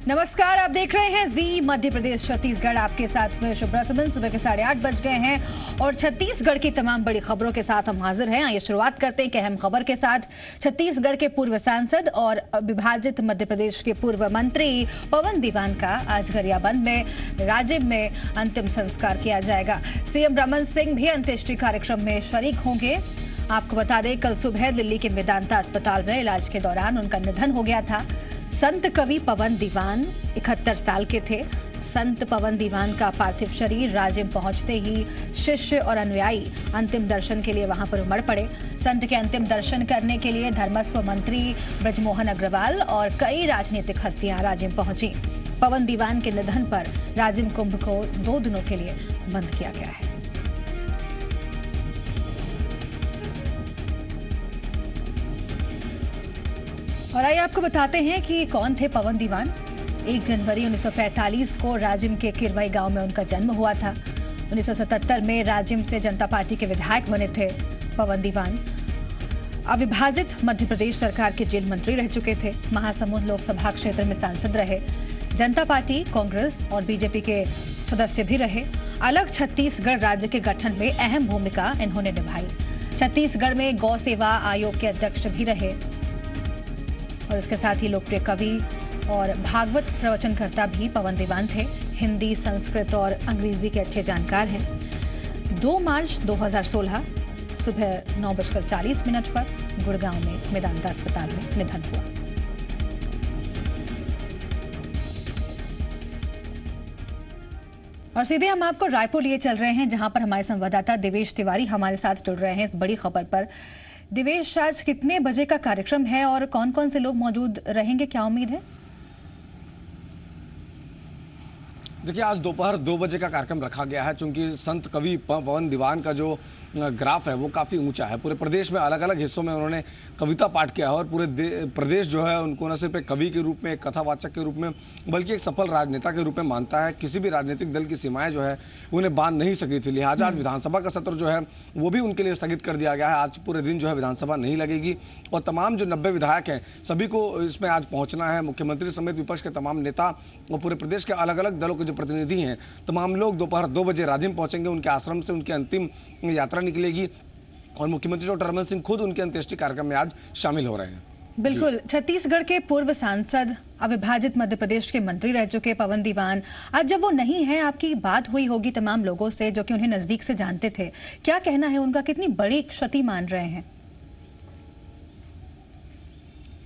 नमस्कार, आप देख रहे हैं जी मध्य प्रदेश छत्तीसगढ़। आपके साथ में शुभ्रा सुमन। सुबह के 8:30 बज गए हैं और छत्तीसगढ़ की तमाम बड़ी खबरों के साथ हम हाजिर हैं। आइए शुरुआत करते हैं कि अहम खबर के साथ। छत्तीसगढ़ के पूर्व सांसद और विभाजित मध्य प्रदेश के पूर्व मंत्री पवन दीवान का आज गरियाबंद में राजिम में अंतिम संस्कार किया जाएगा। सीएम रमन सिंह भी अंत्येष्टि कार्यक्रम में शरीक होंगे। आपको बता दें, कल सुबह दिल्ली के मेदांता अस्पताल में इलाज के दौरान उनका निधन हो गया था। संत कवि पवन दीवान 71 साल के थे। संत पवन दीवान का पार्थिव शरीर राजिम पहुंचते ही शिष्य और अनुयायी अंतिम दर्शन के लिए वहां पर उमड़ पड़े। संत के अंतिम दर्शन करने के लिए धर्मस्व मंत्री बृजमोहन अग्रवाल और कई राजनीतिक हस्तियां राजिम पहुंची। पवन दीवान के निधन पर राजिम कुंभ को 2 दिनों के लिए बंद किया गया है। और आइए आपको बताते हैं कि कौन थे पवन दीवान। 1 जनवरी 1945 को राजिम के किरवई गांव में उनका जन्म हुआ था। 1977 में राजिम से जनता पार्टी के विधायक बने थे पवन दीवान। अविभाजित मध्य प्रदेश सरकार के जेल मंत्री रह चुके थे। महासमुंद लोकसभा क्षेत्र में सांसद रहे। जनता पार्टी, कांग्रेस और बीजेपी के सदस्य भी रहे। अलग छत्तीसगढ़ राज्य के गठन में अहम भूमिका इन्होंने निभाई। छत्तीसगढ़ में गौ सेवा आयोग के अध्यक्ष भी रहे और इसके साथ ही लोकप्रिय कवि और भागवत प्रवचनकर्ता भी पवन दीवान थे। हिंदी, संस्कृत और अंग्रेजी के अच्छे जानकार हैं। 2 मार्च 2016 सुबह 9:40 पर गुड़गांव में मेदांता अस्पताल में निधन हुआ। और सीधे हम आपको रायपुर लिए चल रहे हैं, जहां पर हमारे संवाददाता दिवेश तिवारी हमारे साथ जुड़ रहे हैं इस बड़ी खबर पर। दिवेश, आज कितने बजे का कार्यक्रम है और कौन कौन से लोग मौजूद रहेंगे, क्या उम्मीद है? देखिए, आज दोपहर 2 बजे का कार्यक्रम रखा गया है, क्योंकि संत कवि पवन दीवान का जो ग्राफ है वो काफ़ी ऊंचा है। पूरे प्रदेश में अलग अलग हिस्सों में उन्होंने कविता पाठ किया है और पूरे प्रदेश जो है उनको न सिर्फ एक कवि के रूप में, एक कथावाचक के रूप में, बल्कि एक सफल राजनेता के रूप में मानता है। किसी भी राजनीतिक दल की सीमाएं जो है उन्हें बांध नहीं सकी थी। लिहाजा आज विधानसभा का सत्र जो है वो भी उनके लिए स्थगित कर दिया गया है। आज पूरे दिन जो है विधानसभा नहीं लगेगी और तमाम जो 90 विधायक हैं सभी को इसमें आज पहुंचना है। मुख्यमंत्री समेत विपक्ष के तमाम नेता और पूरे प्रदेश के अलग अलग दलों के जो प्रतिनिधि हैं तमाम लोग दोपहर 2 बजे राजिम पहुंचेंगे। उनके आश्रम से उनकी अंतिम यात्रा निकलेगी और मुख्यमंत्री डॉक्टर रमन सिंह खुद उनके अंत्येष्टि कार्यक्रम में आज शामिल हो रहे हैं। बिल्कुल। छत्तीसगढ़ के पूर्व सांसद, अविभाजित मध्य प्रदेश के मंत्री रह चुके पवन दीवान, आज जब वो नहीं है, आपकी बात हुई होगी तमाम लोगों से जो कि उन्हें नजदीक से जानते थे। क्या कहना है उनका, कितनी बड़ी क्षति मान रहे हैं?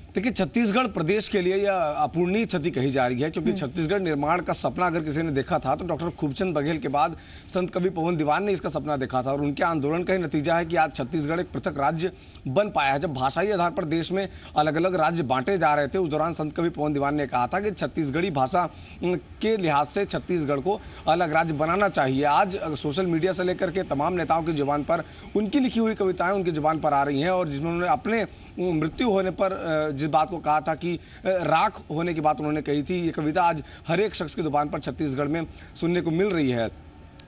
देखिए, छत्तीसगढ़ प्रदेश के लिए यह अपूर्णीय क्षति कही जा रही है, क्योंकि छत्तीसगढ़ निर्माण का सपना अगर किसी ने देखा था तो डॉक्टर खूबचंद बघेल के बाद संत कवि पवन दीवान ने इसका सपना देखा था और उनके आंदोलन का ही नतीजा है कि आज छत्तीसगढ़ एक पृथक राज्य बन पाया है। जब भाषाई आधार पर देश में अलग अलग राज्य बांटे जा रहे थे, उस दौरान संत कवि पवन दीवान ने कहा था कि छत्तीसगढ़ी भाषा के लिहाज से छत्तीसगढ़ को अलग राज्य बनाना चाहिए। आज सोशल मीडिया से लेकर के तमाम नेताओं की जुबान पर उनकी लिखी हुई कविताएं उनकी जुबान पर आ रही हैं और जिसमें उन्होंने अपने मृत्यु होने पर जिस बात को कहा था कि राख होने की बात उन्होंने कही थी, ये कविता आज हर एक शख्स की जुबान पर छत्तीसगढ़ में सुनने को मिल रही है।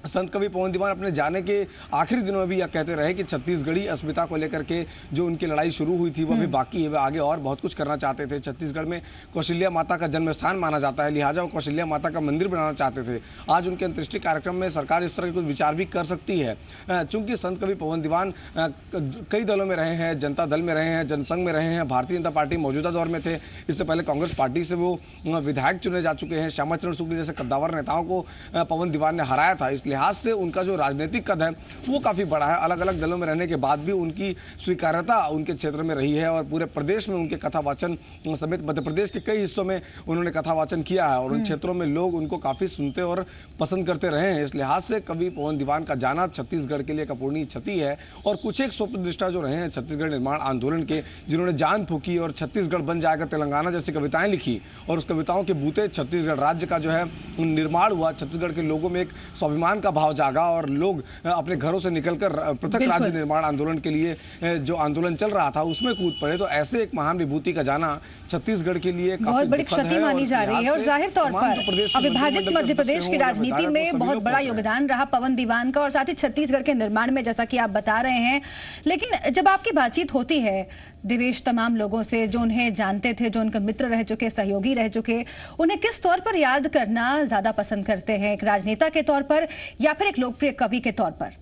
संत कवि पवन दीवान अपने जाने के आखिरी दिनों में भी यह कहते रहे कि छत्तीसगढ़ी अस्मिता को लेकर के जो उनकी लड़ाई शुरू हुई थी वह भी बाकी है। वे आगे और बहुत कुछ करना चाहते थे। छत्तीसगढ़ में कौशल्या माता का जन्म स्थान माना जाता है, लिहाजा वो कौशल्या माता का मंदिर बनाना चाहते थे। आज उनके अंत्येष्टि कार्यक्रम में सरकार इस तरह के कुछ विचार भी कर सकती है। चूंकि संत कवि पवन दीवान कई दलों में रहे हैं, जनता दल में रहे हैं, जनसंघ में रहे हैं, भारतीय जनता पार्टी मौजूदा दौर में थे। इससे पहले कांग्रेस पार्टी से वो विधायक चुने जा चुके हैं। श्यामाचरण शुक्ल जैसे कद्दावर नेताओं को पवन दीवान ने हराया था। इस लिहाज से उनका जो राजनीतिक कद है वो काफ़ी बड़ा है। अलग अलग दलों में रहने के बाद भी उनकी स्वीकार्यता उनके क्षेत्र में रही है और पूरे प्रदेश में उनके कथावाचन समेत मध्य प्रदेश के कई हिस्सों में उन्होंने कथावाचन किया है और उन क्षेत्रों में लोग उनको काफ़ी सुनते और पसंद करते रहे हैं। इस लिहाज से कवि पवन दीवान का जाना छत्तीसगढ़ के लिए एक अपूर्णीय क्षति है। और कुछ एक स्वप्रतिष्ठा जो रहे हैं छत्तीसगढ़ निर्माण आंदोलन के, जिन्होंने जान फूकी और छत्तीसगढ़ बन जाएगा तेलंगाना जैसी कविताएं लिखी और उस कविताओं के बूते छत्तीसगढ़ राज्य का जो है निर्माण हुआ। छत्तीसगढ़ के लोगों में एक स्वाभिमान स्वाभिमान का भाव जागा और लोग अपने घरों से निकलकर पृथक राज्य निर्माण आंदोलन के लिए जो आंदोलन चल रहा था उसमें कूद पड़े। तो ऐसे एक महान विभूति का जाना छत्तीसगढ़ के लिए बहुत बड़ी क्षति मानी जा रही है और जाहिर तौर पर अविभाजित मध्य प्रदेश की राजनीति में बहुत बड़ा योगदान रहा पवन दीवान का और साथ ही छत्तीसगढ़ के निर्माण में, जैसा कि आप बता रहे हैं। लेकिन जब आपकी बातचीत होती है देवेश तमाम लोगों से जो उन्हें जानते थे, जो उनके मित्र रह चुके, सहयोगी रह चुके, उन्हें किस तौर पर याद करना ज्यादा पसंद करते हैं, एक राजनेता के तौर पर या फिर एक लोकप्रिय कवि के तौर पर?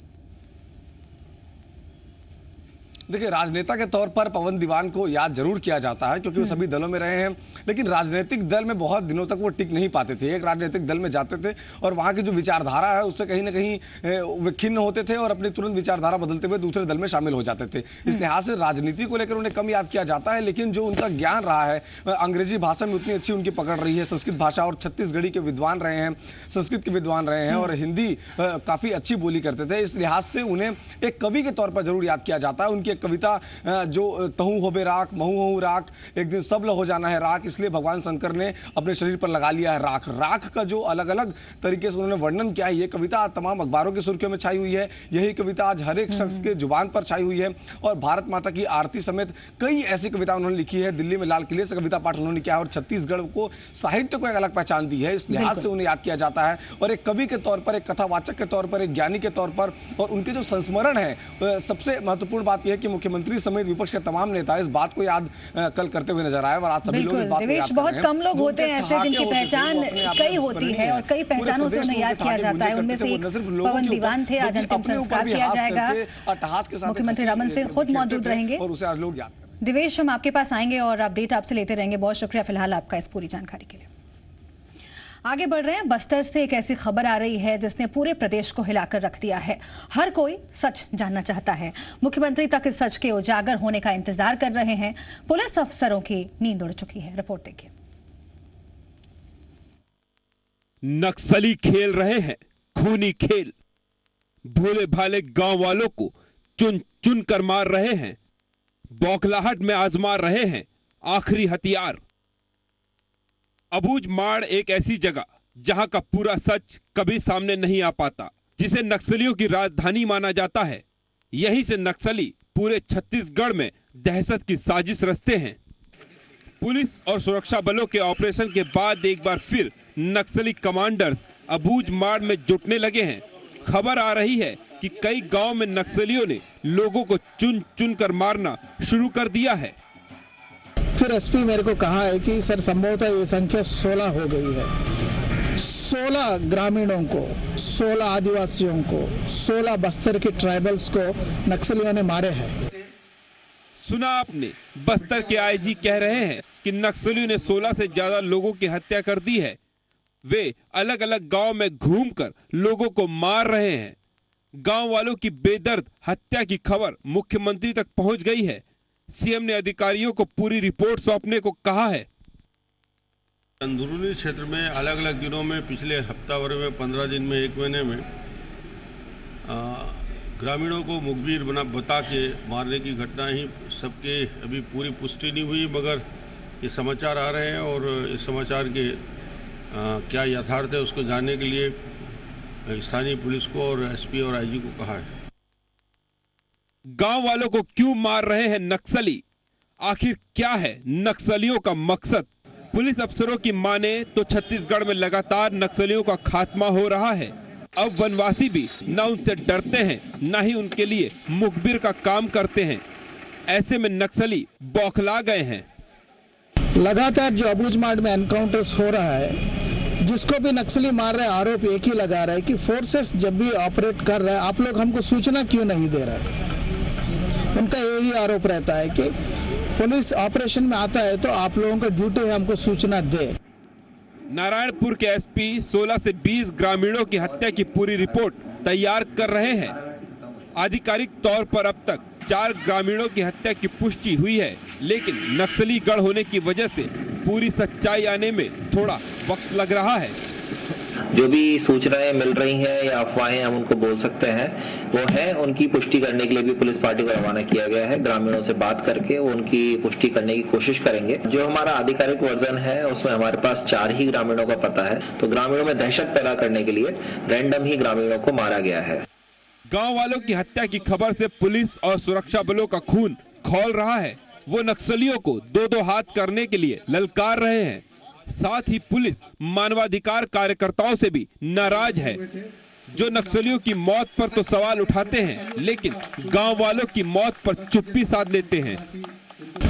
देखिए, राजनेता के तौर पर पवन दीवान को याद जरूर किया जाता है क्योंकि वो सभी दलों में रहे हैं, लेकिन राजनीतिक दल में बहुत दिनों तक वो टिक नहीं पाते थे। एक राजनीतिक दल में जाते थे और वहाँ की जो विचारधारा है उससे कहीं ना कहीं वे खिन्न होते थे और अपनी तुरंत विचारधारा बदलते हुए दूसरे दल में शामिल हो जाते थे। इस लिहाज से राजनीति को लेकर उन्हें कम याद किया जाता है, लेकिन जो उनका ज्ञान रहा है, अंग्रेजी भाषा में उतनी अच्छी उनकी पकड़ रही है, संस्कृत भाषा, और छत्तीसगढ़ी के विद्वान रहे हैं, संस्कृत के विद्वान रहे हैं और हिंदी काफ़ी अच्छी बोली करते थे। इस लिहाज से उन्हें एक कवि के तौर पर जरूर याद किया जाता है। उनकी एक कविता जो तहु होबे राख महू हूँ राख, एक दिन सब ल हो जाना है राख, इसलिए भगवान शंकर ने अपने शरीर पर लगा लिया है राख। राख का जो अलग अलग तरीके से उन्होंने वर्णन किया है, ये कविता तमाम अखबारों की सुर्खियों में छाई हुई है। यही कविता आज हर एक शख्स के जुबान पर छाई हुई है और भारत माता की आरती समेत कई ऐसी कविता उन्होंने लिखी है। दिल्ली में लाल किले से कविता पाठ उन्होंने किया और छत्तीसगढ़ को साहित्य को एक अलग पहचान दी है। इस लिहाज से उन्हें याद किया जाता है और एक कवि के तौर पर, एक कथावाचक के तौर पर, एक ज्ञानी के तौर पर। और उनके जो संस्मरण है, सबसे महत्वपूर्ण बात यह है कि मुख्यमंत्री समेत विपक्ष के तमाम नेता इस बात को याद कल करते हुए नजर आए और आज सभी लोग इस बात को याद कर रहे हैं। बहुत कम लोग होते हैं ऐसे जिनकी पहचान कई होती है और कई पहचानों से उन्हें याद किया जाता है। उनमें से एक पवन दीवान थे। आज अंतिम संस्कार किया जाएगा। मुख्यमंत्री रमन सिंह खुद मौजूद रहेंगे और उसे आज लोग याद करेंगे। दिवेश, हम आपके पास आएंगे और अपडेट आपसे लेते रहेंगे। बहुत शुक्रिया फिलहाल आपका इस पूरी जानकारी के लिए। आगे बढ़ रहे हैं, बस्तर से एक ऐसी खबर आ रही है जिसने पूरे प्रदेश को हिलाकर रख दिया है। हर कोई सच जानना चाहता है। मुख्यमंत्री तक इस सच के उजागर होने का इंतजार कर रहे हैं। पुलिस अफसरों की नींद उड़ चुकी है। रिपोर्ट देखिए। नक्सली खेल रहे हैं खूनी खेल। भोले भाले गांव वालों को चुन चुन कर मार रहे हैं। बौखलाहट में आजमा रहे हैं आखिरी हथियार। अबूझ माड़ एक ऐसी जगह जहां का पूरा सच कभी सामने नहीं आ पाता, जिसे नक्सलियों की राजधानी माना जाता है। यहीं से नक्सली पूरे छत्तीसगढ़ में दहशत की साजिश रचते हैं। पुलिस और सुरक्षा बलों के ऑपरेशन के बाद एक बार फिर नक्सली कमांडर्स अबूझ माड़ में जुटने लगे हैं। खबर आ रही है कि कई गांव में नक्सलियों ने लोगों को चुन चुन कर मारना शुरू कर दिया है। फिर एसपी मेरे को कहा है कि सर संभवतः ये संख्या 16 हो गई है। 16 ग्रामीणों को, 16 आदिवासियों को, 16 बस्तर के ट्राइबल्स को नक्सलियों ने मारे हैं। सुना आपने, बस्तर के आईजी कह रहे हैं कि नक्सलियों ने 16 से ज्यादा लोगों की हत्या कर दी है। वे अलग अलग गांव में घूमकर लोगों को मार रहे हैं। गांव वालों की बेदर्द हत्या की खबर मुख्यमंत्री तक पहुंच गई है। सीएम ने अधिकारियों को पूरी रिपोर्ट सौंपने को कहा है। अंदरूनी क्षेत्र में अलग अलग दिनों में, पिछले हफ्ता भर में, 15 दिन में, 1 महीने में ग्रामीणों को मुखबिर बता के मारने की घटना ही सबके अभी पूरी पुष्टि नहीं हुई, मगर ये समाचार आ रहे हैं और इस समाचार के क्या यथार्थ है उसको जानने के लिए स्थानीय पुलिस को और एसपी और आईजी को कहा है। गांव वालों को क्यों मार रहे हैं नक्सली? आखिर क्या है नक्सलियों का मकसद? पुलिस अफसरों की माने तो छत्तीसगढ़ में लगातार नक्सलियों का खात्मा हो रहा है। अब वनवासी भी न उनसे डरते हैं, न ही उनके लिए मुखबिर का काम करते हैं। ऐसे में नक्सली बौखला गए हैं। लगातार जो अबूझ माड़ में एनकाउंटर्स हो रहा है, जिसको भी नक्सली मार रहे हैं, आरोप एक ही लगा रहा है कि फोर्सेस जब भी ऑपरेट कर रहा है, आप लोग हमको सूचना क्यों नहीं दे रहे। उनका यही आरोप रहता है कि पुलिस ऑपरेशन में आता है तो आप लोगों का ड्यूटी है हमको सूचना दे। नारायणपुर के एसपी 16 से 20 ग्रामीणों की हत्या की पूरी रिपोर्ट तैयार कर रहे हैं। आधिकारिक तौर पर अब तक 4 ग्रामीणों की हत्या की पुष्टि हुई है, लेकिन नक्सली गढ़ होने की वजह से पूरी सच्चाई आने में थोड़ा वक्त लग रहा है। जो भी सूचनाएं मिल रही हैं या अफवाहें हम उनको बोल सकते हैं वो है, उनकी पुष्टि करने के लिए भी पुलिस पार्टी को रवाना किया गया है। ग्रामीणों से बात करके वो उनकी पुष्टि करने की कोशिश करेंगे। जो हमारा आधिकारिक वर्जन है उसमें हमारे पास 4 ही ग्रामीणों का पता है। तो ग्रामीणों में दहशत पैदा करने के लिए रैंडम ही ग्रामीणों को मारा गया है। गांव वालों की हत्या की खबर से पुलिस और सुरक्षा बलों का खून खौल रहा है। वो नक्सलियों को 2-2 हाथ करने के लिए ललकार रहे हैं। साथ ही पुलिस मानवाधिकार कार्यकर्ताओं से भी नाराज है, जो नक्सलियों की मौत पर तो सवाल उठाते हैं लेकिन गांव वालों की मौत पर चुप्पी साध लेते हैं।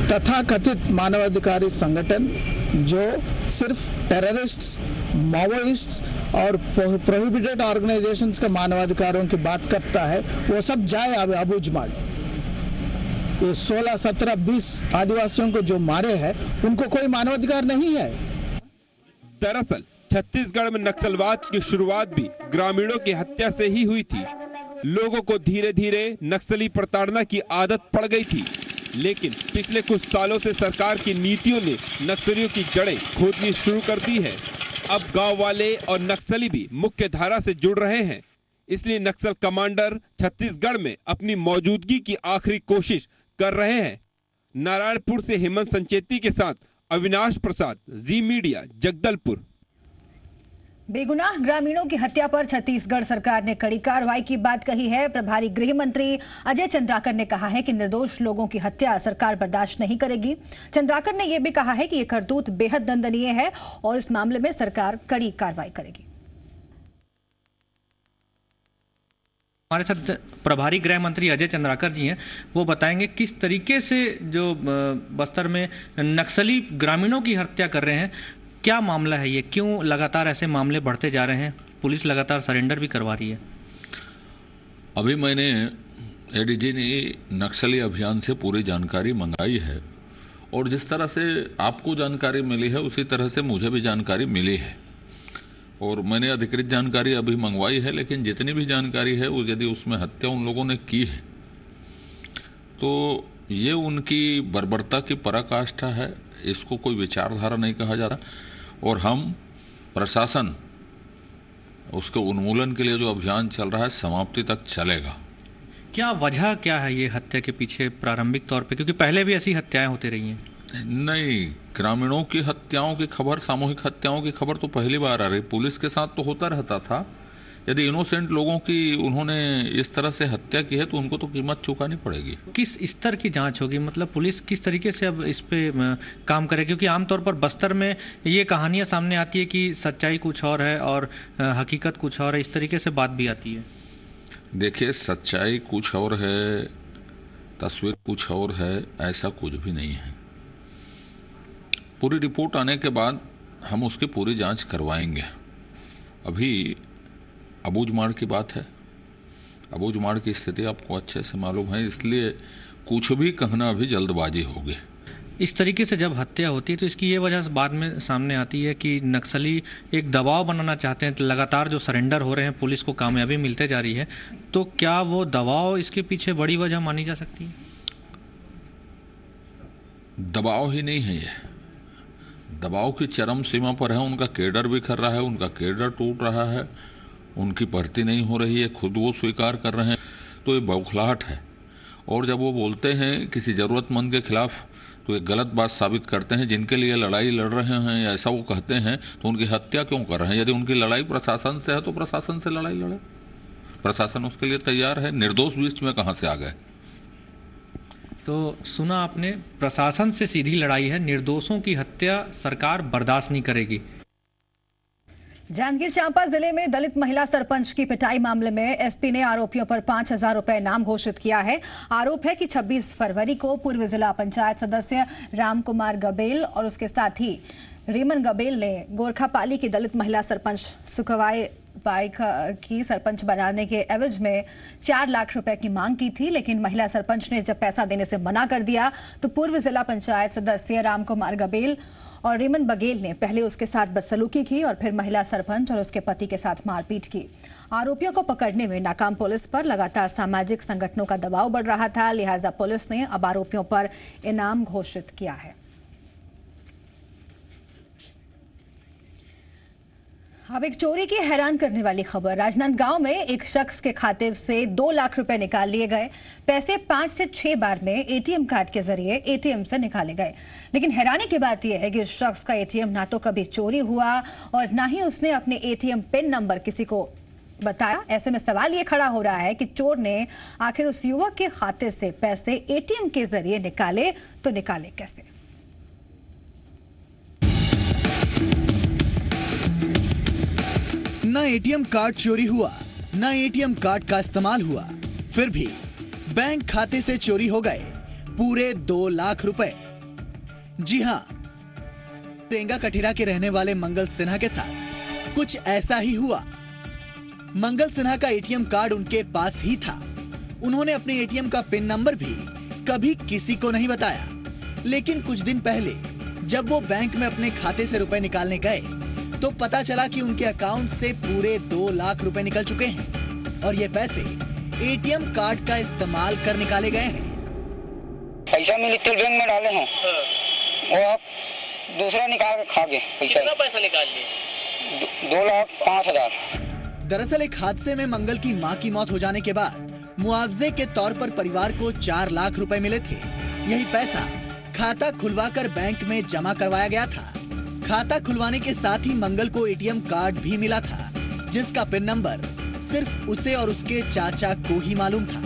तथाकथित मानवाधिकारी संगठन जो सिर्फ टेररिस्ट्स, माओइस्ट्स और प्रोहिबिटेड ऑर्गेनाइजेशंस के मानवाधिकारों की बात करता है, वो सब जाए अबूझमाड़। ये 16, 17, 20 आदिवासियों को जो मारे हैं उनको कोई मानवाधिकार नहीं है। दरअसल छत्तीसगढ़ में नक्सलवाद की शुरुआत भी ग्रामीणों की हत्या से ही हुई थी। लोगों को धीरे धीरे नक्सली प्रताड़ना की आदत पड़ गई थी, लेकिन पिछले कुछ सालों से सरकार की नीतियों ने नक्सलियों की जड़ें खोदनी शुरू कर दी है। अब गांव वाले और नक्सली भी मुख्य धारा से जुड़ रहे हैं। इसलिए नक्सल कमांडर छत्तीसगढ़ में अपनी मौजूदगी की आखिरी कोशिश कर रहे हैं। नारायणपुर से हेमंत संचेती के साथ अविनाश प्रसाद, जी मीडिया, जगदलपुर। बेगुनाह ग्रामीणों की हत्या पर छत्तीसगढ़ सरकार ने कड़ी कार्रवाई की बात कही है। प्रभारी गृह मंत्री अजय चंद्राकर ने कहा है कि निर्दोष लोगों की हत्या सरकार बर्दाश्त नहीं करेगी। चंद्राकर ने यह भी कहा है कि यह करतूत बेहद दंडनीय है और इस मामले में सरकार कड़ी कार्रवाई करेगी। हमारे साथ प्रभारी गृह मंत्री अजय चंद्राकर जी हैं, वो बताएंगे किस तरीके से जो बस्तर में नक्सली ग्रामीणों की हत्या कर रहे हैं, क्या मामला है ये, क्यों लगातार ऐसे मामले बढ़ते जा रहे हैं, पुलिस लगातार सरेंडर भी करवा रही है। अभी मैंने एडीजी ने नक्सली अभियान से पूरी जानकारी मंगाई है और जिस तरह से आपको जानकारी मिली है उसी तरह से मुझे भी जानकारी मिली है और मैंने अधिकृत जानकारी अभी मंगवाई है। लेकिन जितनी भी जानकारी है वो यदि उसमें हत्या उन लोगों ने की है तो ये उनकी बर्बरता की पराकाष्ठा है, इसको कोई विचारधारा नहीं कहा जाता। और हम प्रशासन उसके उन्मूलन के लिए जो अभियान चल रहा है समाप्ति तक चलेगा। क्या वजह क्या है ये हत्या के पीछे प्रारंभिक तौर पे, क्योंकि पहले भी ऐसी हत्याएं होती रही हैं? नहीं, ग्रामीणों की हत्याओं की खबर, सामूहिक हत्याओं की खबर तो पहली बार आ रही। पुलिस के साथ तो होता रहता था। यदि इनोसेंट लोगों की उन्होंने इस तरह से हत्या की है तो उनको तो कीमत चुकानी पड़ेगी। किस स्तर की जांच होगी, मतलब पुलिस किस तरीके से अब इस पे काम करे, क्योंकि आमतौर पर बस्तर में ये कहानियां सामने आती है कि सच्चाई कुछ और है और हकीकत कुछ और है, इस तरीके से बात भी आती है। देखिए, सच्चाई कुछ और है, तस्वीर कुछ और है, ऐसा कुछ भी नहीं है। पूरी रिपोर्ट आने के बाद हम उसकी पूरी जांच करवाएंगे। अभी अबूझमाड़ की बात है, अबूझमाड़ की स्थिति आपको अच्छे से मालूम है, इसलिए कुछ भी कहना अभी जल्दबाजी होगी। इस तरीके से जब हत्या होती है तो इसकी ये वजह बाद में सामने आती है कि नक्सली एक दबाव बनाना चाहते हैं। लगातार जो सरेंडर हो रहे हैं, पुलिस को कामयाबी मिलते जा रही है, तो क्या वो दबाव इसके पीछे बड़ी वजह मानी जा सकती है? दबाव ही नहीं है, ये दबाव की चरम सीमा पर है। उनका केडर बिखर रहा है, उनका केडर टूट रहा है, उनकी भर्ती नहीं हो रही है, खुद वो स्वीकार कर रहे हैं। तो ये बौखलाहट है। और जब वो बोलते हैं किसी ज़रूरतमंद के खिलाफ तो एक गलत बात साबित करते हैं। जिनके लिए लड़ाई लड़ रहे हैं ऐसा वो कहते हैं तो उनकी हत्या क्यों कर रहे हैं? यदि उनकी लड़ाई प्रशासन से है तो प्रशासन से लड़ाई लड़े, प्रशासन उसके लिए तैयार है। निर्दोष बीच में कहाँ से आ गए? तो सुना आपने, प्रशासन से सीधी लड़ाई है, निर्दोषों की हत्या सरकार बर्दाश्त नहीं करेगी। जांजगीर चांपा जिले में दलित महिला सरपंच की पिटाई मामले में एसपी ने आरोपियों पर 5,000 रुपए इनाम घोषित किया है। आरोप है कि 26 फरवरी को पूर्व जिला पंचायत सदस्य रामकुमार गबेल और उसके साथी रीमन गबेल ने गोरखापाली की दलित महिला सरपंच सुखवाई बाई की सरपंच बनाने के एवज में 4 लाख रुपए की मांग की थी, लेकिन महिला सरपंच ने जब पैसा देने से मना कर दिया तो पूर्व जिला पंचायत सदस्य रामकुमार गबेल और रीमन बघेल ने पहले उसके साथ बदसलूकी की और फिर महिला सरपंच और उसके पति के साथ मारपीट की। आरोपियों को पकड़ने में नाकाम पुलिस पर लगातार सामाजिक संगठनों का दबाव बढ़ रहा था, लिहाजा पुलिस ने अब आरोपियों पर इनाम घोषित किया है। अब एक चोरी की हैरान करने वाली खबर। राजनांदगांव में एक शख्स के खाते से 2 लाख रुपए निकाल लिए गए। पैसे 5 से 6 बार में एटीएम कार्ड के जरिए एटीएम से निकाले गए। लेकिन हैरानी की बात यह है कि उस शख्स का एटीएम ना तो कभी चोरी हुआ और ना ही उसने अपने एटीएम पिन नंबर किसी को बताया। ऐसे में सवाल ये खड़ा हो रहा है कि चोर ने आखिर उस युवक के खाते से पैसे एटीएम के जरिए निकाले तो निकाले कैसे। न एटीएम कार्ड चोरी हुआ, न एटीएम कार्ड का इस्तेमाल हुआ, फिर भी बैंक खाते से चोरी हो गए पूरे 2 लाख रुपए। जी हां, रेंगा कठिरा के रहने वाले मंगल सिन्हा के साथ कुछ ऐसा ही हुआ। मंगल सिन्हा का एटीएम कार्ड उनके पास ही था। उन्होंने अपने एटीएम का पिन नंबर भी कभी किसी को नहीं बताया। लेकिन कुछ दिन पहले जब वो बैंक में अपने खाते से रुपए निकालने गए तो पता चला कि उनके अकाउंट से पूरे 2 लाख रुपए निकल चुके हैं और ये पैसे एटीएम कार्ड का इस्तेमाल कर निकाले गए हैं। पैसा मैं लिटिल बैंक में डाले हूँ, वो आप दूसरा निकाल के खा गए। कितना पैसा निकाल लिए? 2,05,000। दरअसल एक हादसे में मंगल की मां की मौत हो जाने के बाद मुआवजे के तौर पर परिवार को 4 लाख रुपए मिले थे। यही पैसा खाता खुलवाकर बैंक में जमा करवाया गया था। खाता खुलवाने के साथ ही मंगल को एटीएम कार्ड भी मिला था, जिसका पिन नंबर सिर्फ उसे और उसके चाचा को ही मालूम था।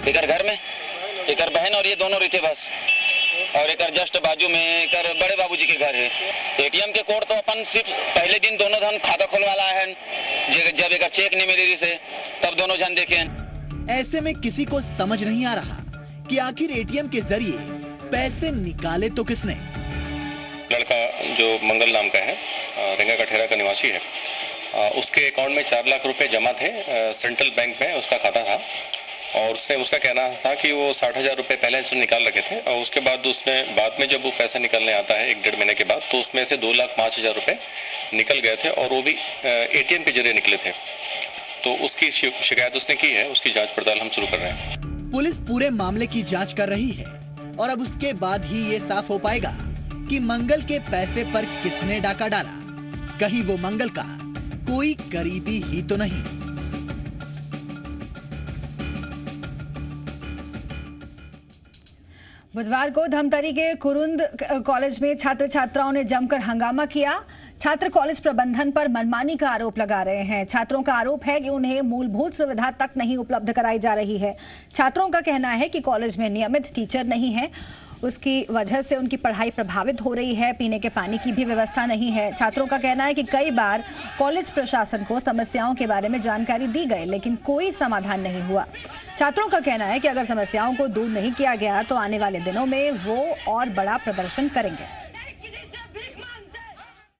एक घर में एक बहन और ये दोनों रहते बस, और एक जस्ट बाजू में एक बड़े बाबूजी के घर है। एटीएम के कोड तो अपन सिर्फ पहले दिन दोनों जन खाता खुलवाला है, जब एक चेक नहीं मिली रही से तब दोनों जन देखे। ऐसे में किसी को समझ नहीं आ रहा कि आखिर एटीएम के जरिए पैसे निकाले तो किसने। लड़का जो मंगल नाम का है, रेंगा कठेरा का निवासी है, उसके अकाउंट में 4 लाख रुपए जमा थे। सेंट्रल बैंक में उसका खाता था और उसका कहना था कि वो 60,000 रुपए पहले से निकाल रखे थे और उसके बाद उसने बाद में जब वो पैसा निकलने आता है 1-1.5 महीने के बाद, तो उसमें से 2,05,000 रुपए निकल गए थे और वो भी एटीएम के जरिए निकले थे। तो उसकी शिकायत उसने की है, उसकी जांच पड़ताल हम शुरू कर रहे हैं। पुलिस पूरे मामले की जांच कर रही है और अब उसके बाद ही ये साफ हो पाएगा कि मंगल के पैसे पर किसने डाका डाला। कहीं वो मंगल का कोई करीबी ही तो नहीं। बुधवार को धमतरी के कुरुंद कॉलेज में छात्र छात्राओं ने जमकर हंगामा किया। छात्र कॉलेज प्रबंधन पर मनमानी का आरोप लगा रहे हैं। छात्रों का आरोप है कि उन्हें मूलभूत सुविधा तक नहीं उपलब्ध कराई जा रही है। छात्रों का कहना है कि कॉलेज में नियमित टीचर नहीं है, उसकी वजह से उनकी पढ़ाई प्रभावित हो रही है। पीने के पानी की भी व्यवस्था नहीं है। छात्रों का कहना है कि कई बार कॉलेज प्रशासन को समस्याओं के बारे में जानकारी दी गई, लेकिन कोई समाधान नहीं हुआ। छात्रों का कहना है कि अगर समस्याओं को दूर नहीं किया गया तो आने वाले दिनों में वो और बड़ा प्रदर्शन करेंगे।